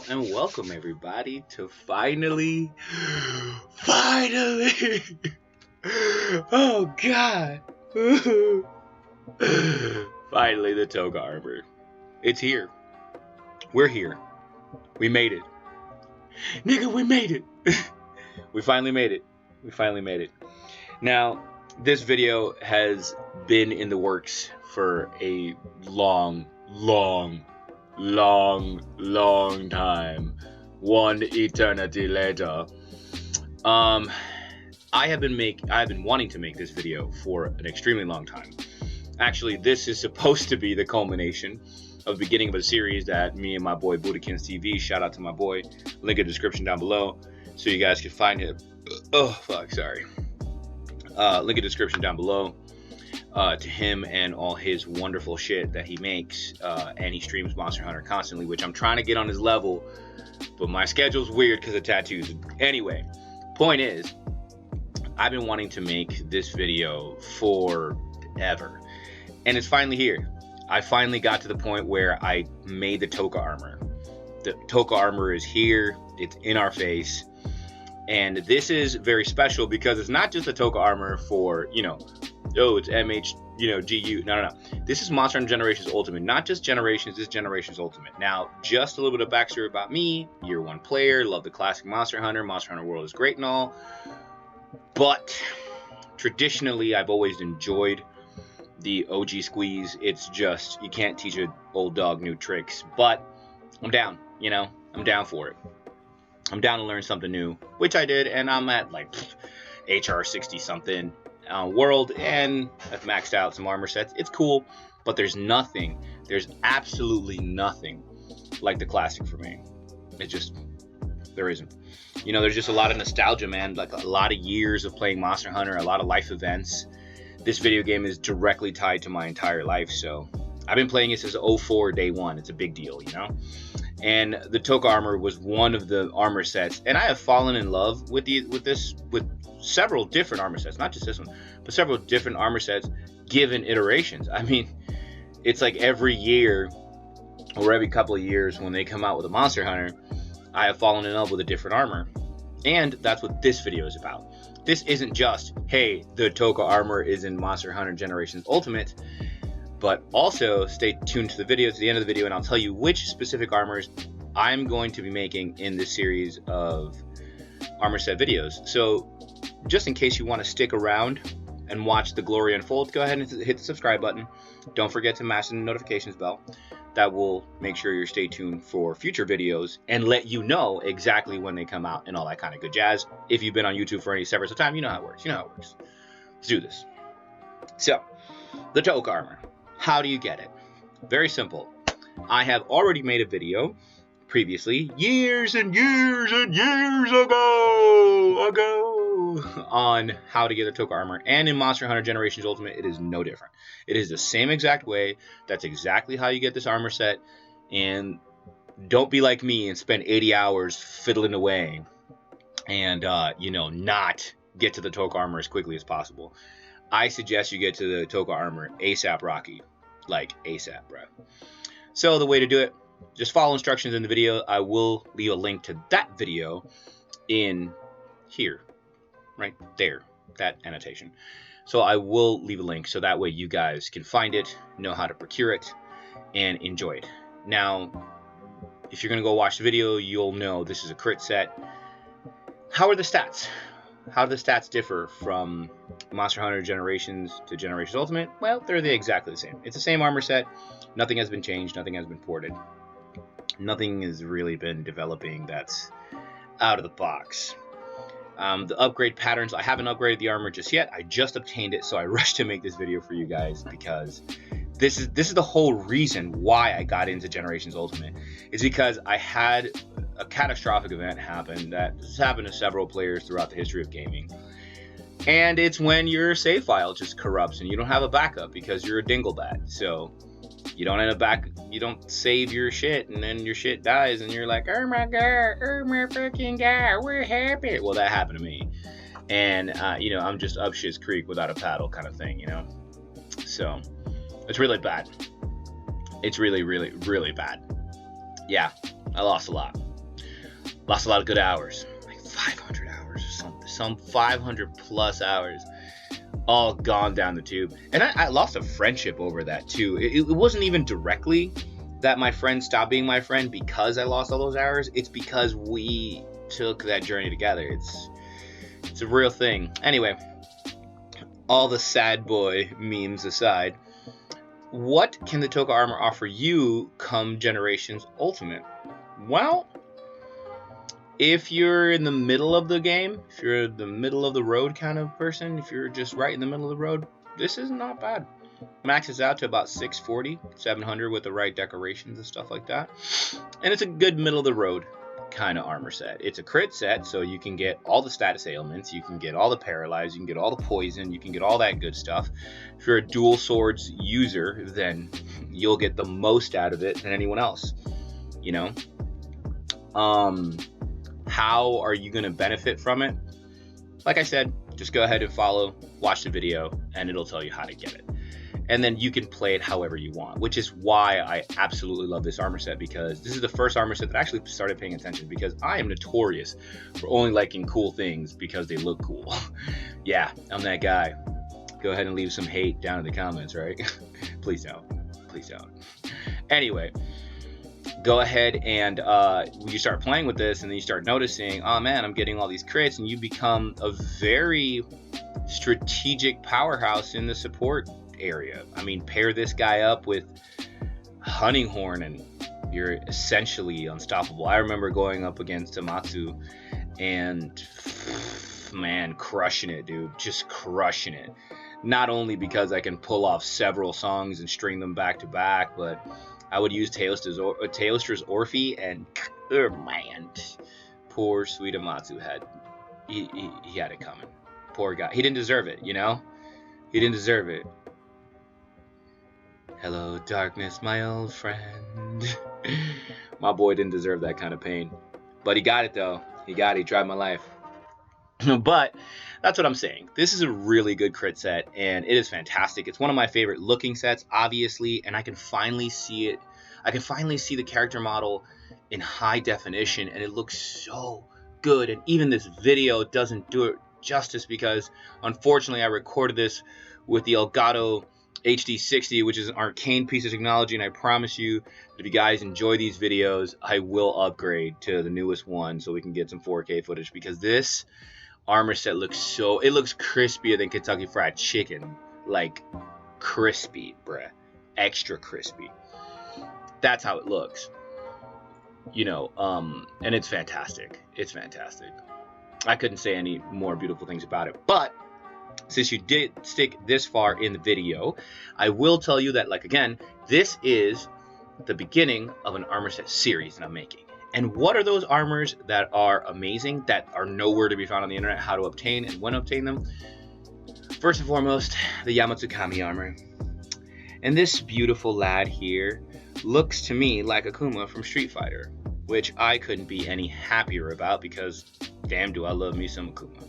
and welcome everybody to finally, oh god, finally the Toka armor. It's here. We're here. We made it. Nigga, we made it. We finally made it. We finally made it. Now, this video has been in the works for a long time. One eternity later. I have been wanting to make this video for an extremely long time. Actually, this is supposed to be the culmination of the beginning of a series that me and my boy Buddhakins TV, shout out to my boy, link in the description down below so you guys can find him. Oh fuck, sorry. Link in the description down below to him and all his wonderful shit that he makes, and he streams Monster Hunter constantly, which I'm trying to get on his level, but my schedule's weird because of tattoos. Anyway, point is, I've been wanting to make this video forever, and it's finally here. I finally got to the point where I made the Toka armor. The Toka armor is here. It's in our face. And this is very special because it's not just a Toka armor for, it's MH, GU. No. This is Monster Hunter Generations Ultimate. Not just Generations, this is Generations Ultimate. Now, just a little bit of backstory about me. Year 1 player, love the classic Monster Hunter. Monster Hunter World is great and all. But traditionally, I've always enjoyed the OG squeeze. It's just, you can't teach an old dog new tricks. But I'm down, I'm down for it. I'm down to learn something new, which I did, and I'm at like HR 60 something world, and I've maxed out some armor sets. It's cool, but there's absolutely nothing like the classic for me. It just, there isn't. There's just a lot of nostalgia, man, like a lot of years of playing Monster Hunter, a lot of life events. This video game is directly tied to my entire life, so I've been playing it since 04 day one. It's a big deal, And the Toka armor was one of the armor sets, and I have fallen in love with several different armor sets, not just this one, but several different armor sets given iterations. I mean, it's like every year or every couple of years when they come out with a Monster Hunter, I have fallen in love with a different armor. And that's what this video is about. This isn't just, hey, the Toka armor is in Monster Hunter Generations Ultimate, but also stay tuned to the video, to the end of the video, and I'll tell you which specific armors I'm going to be making in this series of armor set videos. So just in case you want to stick around and watch the glory unfold, go ahead and hit the subscribe button. Don't forget to mash the notifications bell. That will make sure you stay tuned for future videos and let you know exactly when they come out and all that kind of good jazz. If you've been on YouTube for any severance of time, you know how it works. Let's do this. So, the Toka armor. How do you get it? Very simple. I have already made a video previously, years and years ago, on how to get the Toka armor, and in Monster Hunter Generations Ultimate, it is no different. It is the same exact way. That's exactly how you get this armor set, and don't be like me and spend 80 hours fiddling away and, not get to the Toka armor as quickly as possible. I suggest you get to the Toka armor ASAP Rocky. Like ASAP, bro. So the way to do it, just follow instructions in the video. I will leave a link to that video in here. Right there. That annotation. So I will leave a link so that way you guys can find it, know how to procure it, and enjoy it. Now, if you're going to go watch the video, you'll know this is a crit set. How are the stats? How do the stats differ from Monster Hunter Generations to Generations Ultimate? Well, they're exactly the same. It's the same armor set. Nothing has been changed. Nothing has been ported. Nothing has really been developing that's out of the box. The upgrade patterns, I haven't upgraded the armor just yet. I just obtained it, so I rushed to make this video for you guys because this is the whole reason why I got into Generations Ultimate. It's because I had a catastrophic event happen that has happened to several players throughout the history of gaming. And it's when your save file just corrupts and you don't have a backup because you're a dinglebat. So you don't save your shit, and then your shit dies and you're like, oh my freaking god, what happened? Well, that happened to me. And I'm just up shit's creek without a paddle kind of thing, So it's really bad. It's really, really, really bad. Yeah, I lost a lot. Lost a lot of good hours, like 500 hours or something, some 500 plus hours, all gone down the tube. And I lost a friendship over that too. It wasn't even directly that my friend stopped being my friend because I lost all those hours. It's because we took that journey together. It's a real thing. Anyway, all the sad boy memes aside, what can the Toka armor offer you come Generations Ultimate? Well, if you're in the middle of the game, if you're the middle of the road kind of person, if you're just right in the middle of the road, this is not bad. Maxes out to about 640, 700 with the right decorations and stuff like that. And it's a good middle of the road kind of armor set. It's a crit set, so you can get all the status ailments, you can get all the paralyze, you can get all the poison, you can get all that good stuff. If you're a dual swords user, then you'll get the most out of it than anyone else, you know. How are you going to benefit from it? Like I said, just go ahead and follow, watch the video, and it'll tell you how to get it. And then you can play it however you want, which is why I absolutely love this armor set, because this is the first armor set that I actually started paying attention, because I am notorious for only liking cool things because they look cool. Yeah, I'm that guy. Go ahead and leave some hate down in the comments, right? Please don't. Please don't. Anyway, go ahead and you start playing with this, and then you start noticing, oh man, I'm getting all these crits, and you become a very strategic powerhouse in the support area. I mean, pair this guy up with Hunting Horn and you're essentially unstoppable. I remember going up against Amatsu and man, crushing it, dude. Just crushing it. Not only because I can pull off several songs and string them back to back, but I would use Teostra's Orphe, and man, poor sweet Amatsu he had it coming. Poor guy. He didn't deserve it, you know? He didn't deserve it. Hello, darkness, my old friend. My boy didn't deserve that kind of pain. But he got it, though. He got it. He tried my life. But that's what I'm saying. This is a really good crit set, and it is fantastic. It's one of my favorite looking sets, obviously, and I can finally see it. I can finally see the character model in high definition, and it looks so good. And even this video doesn't do it justice, because unfortunately I recorded this with the Elgato HD60, which is an arcane piece of technology, and I promise you that if you guys enjoy these videos, I will upgrade to the newest one so we can get some 4K footage, because this armor set looks crispier than Kentucky Fried Chicken. Like, crispy, bruh. Extra crispy. That's how it looks. You know, and it's fantastic. It's fantastic. I couldn't say any more beautiful things about it. But since you did stick this far in the video, I will tell you that, like, again, this is the beginning of an armor set series that I'm making. And what are those armors that are amazing, that are nowhere to be found on the internet, how to obtain and when to obtain them? First and foremost, the Yamatsukami armor. And this beautiful lad here looks to me like Akuma from Street Fighter, which I couldn't be any happier about, because damn do I love me some Akuma.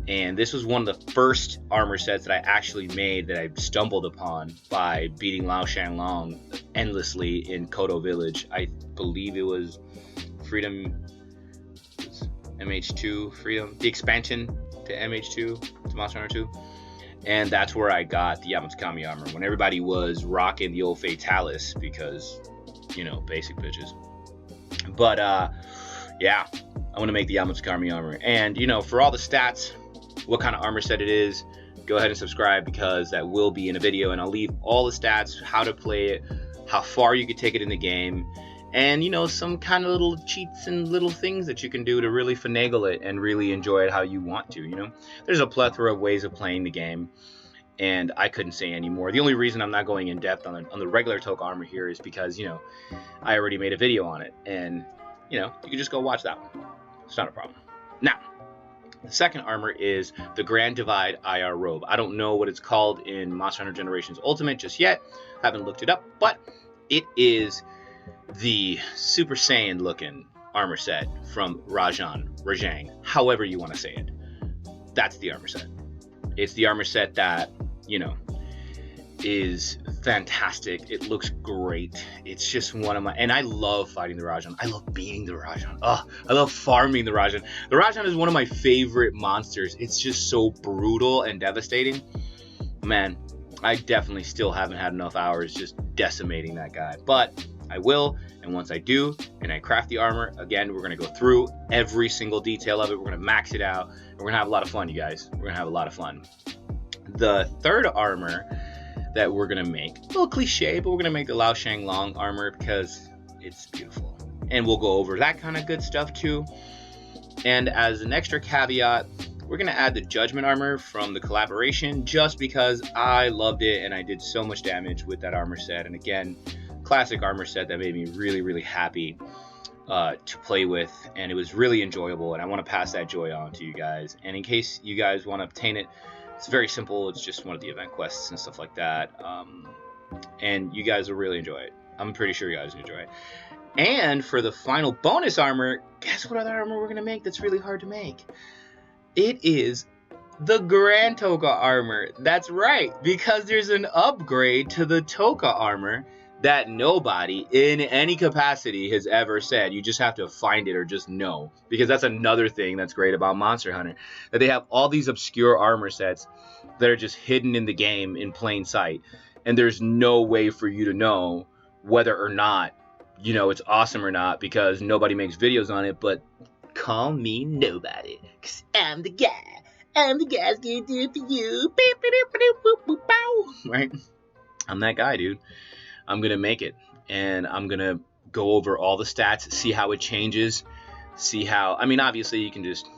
And this was one of the first armor sets that I actually made, that I stumbled upon by beating Lao Shanlong endlessly in Kodo Village. I believe it was Freedom, MH2 Freedom, the expansion to MH2, to Monster Hunter 2. And that's where I got the Yamatsukami armor, when everybody was rocking the old Fatalis, because, you know, basic bitches. But, yeah, I want to make the Yamatsukami armor. And, you know, for all the stats, what kind of armor set it is, go ahead and subscribe, because that will be in a video, and I'll leave all the stats, how to play it, how far you could take it in the game, and, you know, some kind of little cheats and little things that you can do to really finagle it and really enjoy it how you want to, you know. There's a plethora of ways of playing the game, and I couldn't say any more. The only reason I'm not going in depth on the regular Toka armor here is because, you know, I already made a video on it, and, you know, you can just go watch that one. It's not a problem. Now, the second armor is the Grand Divide IR Robe. I don't know what it's called in Monster Hunter Generations Ultimate just yet. Haven't looked it up, but it is the Super Saiyan looking armor set from Rajang, however you want to say it. That's the armor set. It's the armor set that, you know, is fantastic. It looks great. It's just one of my, and I love fighting the Rajan. I love beating the Rajan. Oh, I love farming the Rajan. The Rajan is one of my favorite monsters. It's just so brutal and devastating. Man, I definitely still haven't had enough hours just decimating that guy, but I will. And once I do, and I craft the armor, again, we're going to go through every single detail of it. We're going to max it out, and we're going to have a lot of fun, you guys. We're going to have a lot of fun. The third armor that we're going to make, a little cliche, but we're going to make the Lao Shang Long armor because it's beautiful. And we'll go over that kind of good stuff too. And as an extra caveat, we're going to add the Judgment armor from the collaboration just because I loved it and I did so much damage with that armor set. And again, classic armor set that made me really, really happy to play with, and it was really enjoyable, and I want to pass that joy on to you guys. And in case you guys want to obtain it, it's very simple. It's just one of the event quests and stuff like that, and you guys will really enjoy it. I'm pretty sure you guys will enjoy it. And for the final bonus armor, guess what other armor we're going to make that's really hard to make? It is the Grand Toka armor. That's right, because there's an upgrade to the Toka armor that nobody in any capacity has ever said. You just have to find it or just know, because that's another thing that's great about Monster Hunter, that they have all these obscure armor sets that are just hidden in the game in plain sight, and there's no way for you to know whether or not, you know, it's awesome or not, because nobody makes videos on it. But call me nobody, because I'm the guy. I'm the guy that's gonna do it for you. Right? I'm that guy, dude. I'm going to make it, and I'm going to go over all the stats, see how it changes, see how, I mean, obviously you can just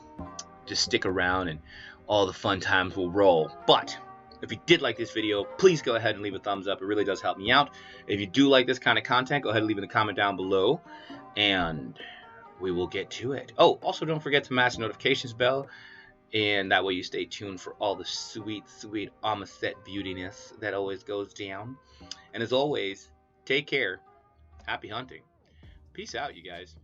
stick around and all the fun times will roll. But if you did like this video, please go ahead and leave a thumbs up. It really does help me out. If you do like this kind of content, go ahead and leave it in a comment down below, and we will get to it. Oh, also don't forget to smash the notifications bell, and that way you stay tuned for all the sweet, sweet armor set beautiness that always goes down. And as always, take care. Happy hunting. Peace out, you guys.